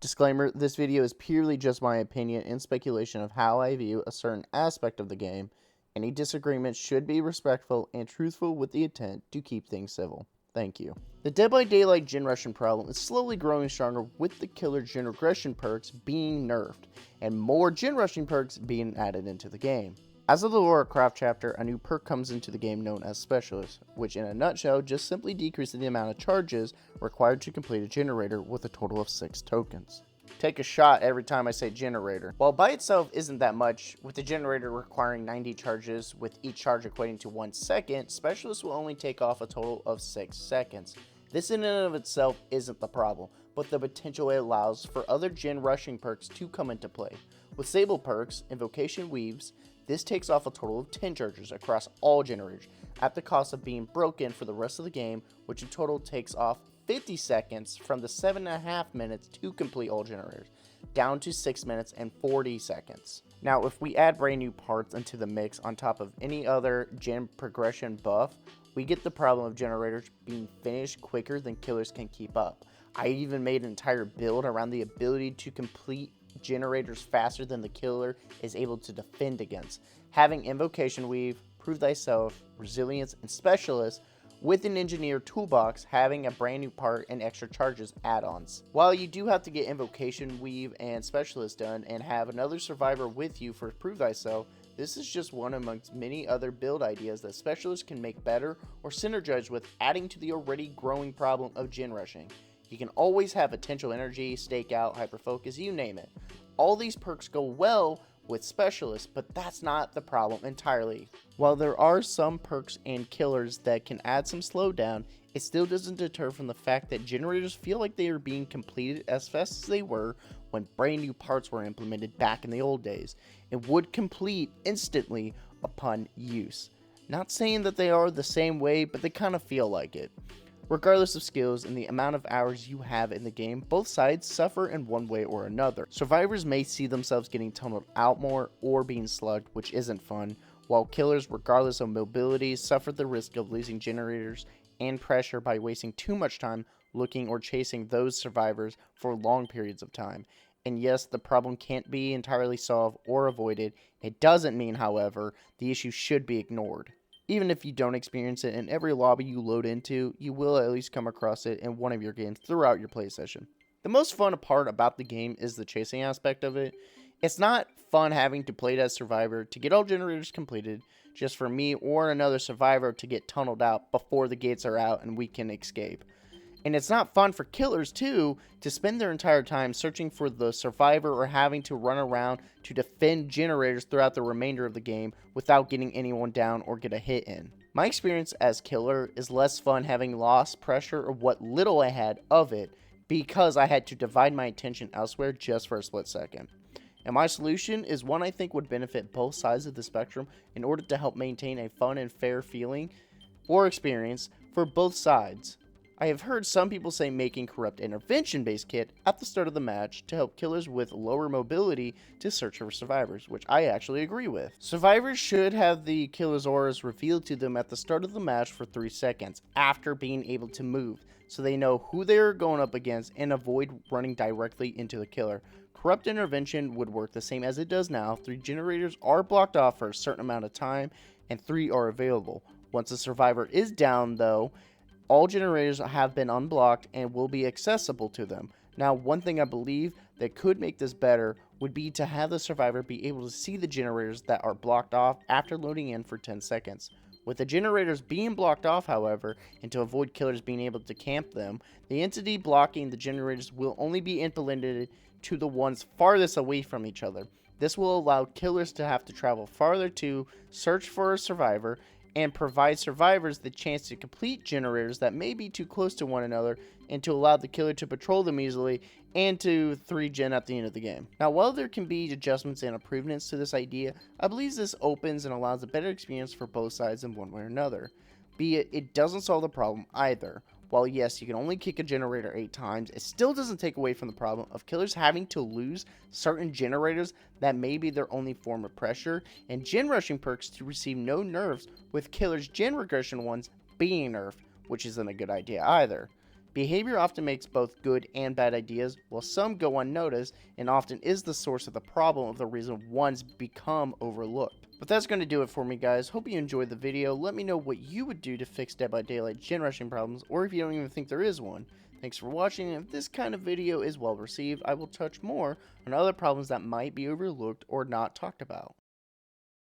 Disclaimer, this video is purely just my opinion and speculation of how I view a certain aspect of the game. Any disagreement should be respectful and truthful with the intent to keep things civil. Thank you. The Dead by Daylight gen rushing problem is slowly growing stronger with the killer gen regression perks being nerfed and more gen rushing perks being added into the game. As of the Laura Craft chapter, a new perk comes into the game known as Specialist, which in a nutshell just simply decreases the amount of charges required to complete a generator with a total of 6 tokens. Take a shot every time I say generator. While by itself isn't that much, with the generator requiring 90 charges with each charge equating to 1 second, Specialist will only take off a total of 6 seconds. This in and of itself isn't the problem, but the potential it allows for other gen rushing perks to come into play. With Sable perks, Invocation Weaves, this takes off a total of 10 charges across all generators, at the cost of being broken for the rest of the game, which in total takes off 50 seconds from the 7.5 minutes to complete all generators, down to 6 minutes and 40 seconds. Now, if we add brand new parts into the mix on top of any other gen progression buff, we get the problem of generators being finished quicker than killers can keep up. I even made an entire build around the ability to complete generators faster than the killer is able to defend against. Having Invocation Weave, Prove Thyself, Resilience, and Specialist with an engineered toolbox having a brand new part and extra charges add-ons. While you do have to get Invocation Weave and Specialist done and have another survivor with you for Prove Thyself, this is just one amongst many other build ideas that Specialists can make better or synergize with, adding to the already growing problem of gen rushing. You can always have Potential Energy, Stakeout, Hyperfocus, you name it. All these perks go well with Specialists, but that's not the problem entirely. While there are some perks and killers that can add some slowdown, it still doesn't deter from the fact that generators feel like they are being completed as fast as they were when brand new parts were implemented back in the old days, and would complete instantly upon use. Not saying that they are the same way, but they kind of feel like it. Regardless of skills and the amount of hours you have in the game, both sides suffer in one way or another. Survivors may see themselves getting tunneled out more or being slugged, which isn't fun, while killers, regardless of mobility, suffer the risk of losing generators and pressure by wasting too much time looking or chasing those survivors for long periods of time. And yes, the problem can't be entirely solved or avoided. It doesn't mean, however, the issue should be ignored. Even if you don't experience it in every lobby you load into, you will at least come across it in one of your games throughout your play session. The most fun part about the game is the chasing aspect of it. It's not fun having to play it as Survivor to get all generators completed, just for me or another Survivor to get tunneled out before the gates are out and we can escape. And it's not fun for killers, too, to spend their entire time searching for the survivor or having to run around to defend generators throughout the remainder of the game without getting anyone down or get a hit in. My experience as killer is less fun having lost pressure or what little I had of it because I had to divide my attention elsewhere just for a split second. And my solution is one I think would benefit both sides of the spectrum in order to help maintain a fun and fair feeling or experience for both sides. I have heard some people say making Corrupt Intervention based kit at the start of the match to help killers with lower mobility to search for survivors, which I actually agree with. Survivors should have the killer's auras revealed to them at the start of the match for 3 seconds after being able to move, so they know who they are going up against and avoid running directly into the killer. Corrupt Intervention would work the same as it does now. 3 generators are blocked off for a certain amount of time and 3 are available. Once a survivor is down though, all generators have been unblocked and will be accessible to them. Now, one thing I believe that could make this better would be to have the survivor be able to see the generators that are blocked off after loading in for 10 seconds. With the generators being blocked off, however, and to avoid killers being able to camp them, the entity blocking the generators will only be implemented to the ones farthest away from each other. This will allow killers to have to travel farther to search for a survivor and provide survivors the chance to complete generators that may be too close to one another and to allow the killer to patrol them easily and to 3-gen at the end of the game. Now, while there can be adjustments and improvements to this idea, I believe this opens and allows a better experience for both sides in one way or another. Be it doesn't solve the problem either. While yes, you can only kick a generator 8 times, it still doesn't take away from the problem of killers having to lose certain generators that may be their only form of pressure, and gen rushing perks to receive no nerfs with killers' gen regression ones being nerfed, which isn't a good idea either. Behavior often makes both good and bad ideas, while some go unnoticed and often is the source of the problem of the reason one's become overlooked. But that's going to do it for me, guys. Hope you enjoyed the video. Let me know what you would do to fix Dead by Daylight gen rushing problems, or if you don't even think there is one. Thanks for watching, and if this kind of video is well received, I will touch more on other problems that might be overlooked or not talked about.